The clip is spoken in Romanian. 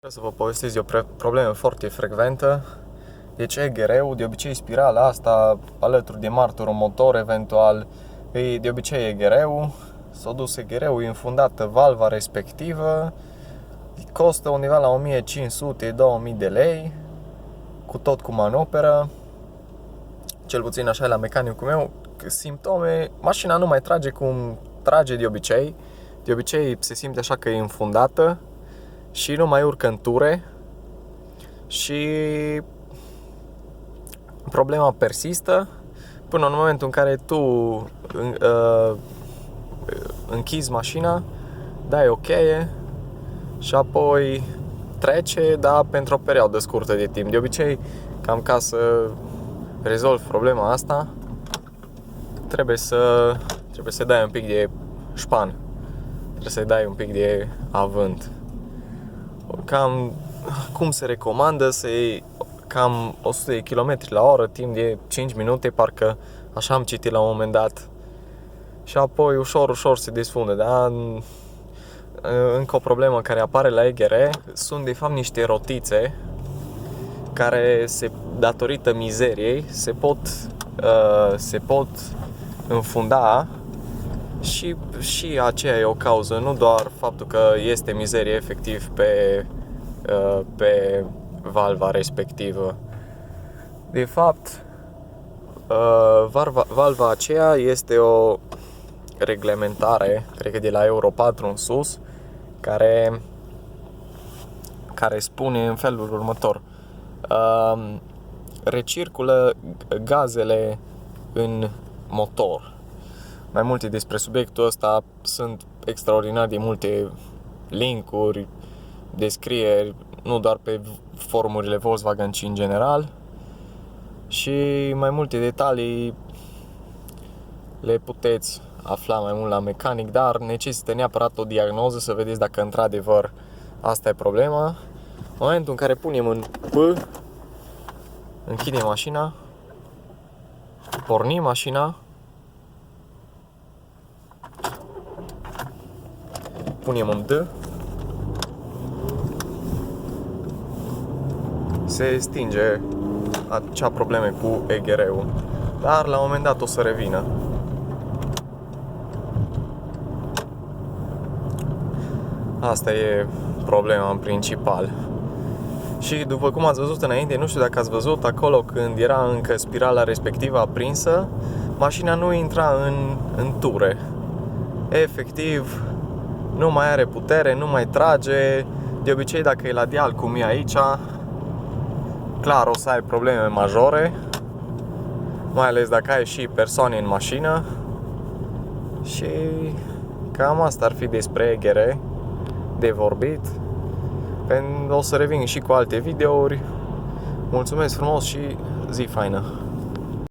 Vreau să vă povestesc de o problemă foarte frecventă. Deci EGR-ul, de obicei spirala asta, alături de marturul motor eventual, de obicei EGR-ul, s-a dus EGR-ul, e infundată valva respectivă, costă undeva la 1500-2000 de lei, cu tot cu manoperă, cel puțin așa e la mecanicul meu. Simptome, mașina nu mai trage cum trage de obicei se simte așa că e infundată și nu mai urcă în ture și problema persistă până în momentul în care tu închizi mașina, dai o cheie și apoi trece, dar pentru o perioadă scurtă de timp. De obicei, cam ca să rezolvi problema asta, trebuie să dai un pic de șpan, trebuie să dai un pic de avânt. Cam cum se recomandă să iei cam 100 de km la oră timp de 5 minute, parcă așa am citit la un moment dat. Și apoi ușor se desfunde, dar încă o problemă care apare la EGR sunt de fapt niște rotițe care datorită mizeriei se pot înfunda și aceea e o cauză, nu doar faptul că este mizerie efectiv pe valva respectivă. De fapt, valva aceea este o reglementare, cred că de la Euro 4 în sus, care spune în felul următor: recirculă gazele în motor. Mai multe despre subiectul ăsta, sunt extraordinar de multe linkuri, descrieri, nu doar pe forumurile Volkswagen, ci în general. Și mai multe detalii le puteți afla mai mult la mecanic, dar necesită neapărat o diagnoză să vedeți dacă într-adevăr asta e problema. În momentul în care punem în P, închidem mașina, pornim mașina, punem în D, se stinge acea probleme cu EGR-ul, dar la un moment dat o să revină. Asta e problema în principal. Și după cum ați văzut înainte, nu știu dacă ați văzut acolo când era încă spirala respectivă aprinsă, mașina nu intra în ture. Efectiv, nu mai are putere, nu mai trage. De obicei, dacă e la deal cum e aici, clar o să ai probleme majore, mai ales dacă ai și persoane în mașină. Și cam asta ar fi despre EGR de vorbit. O să revin și cu alte videouri. Mulțumesc frumos și zi faină!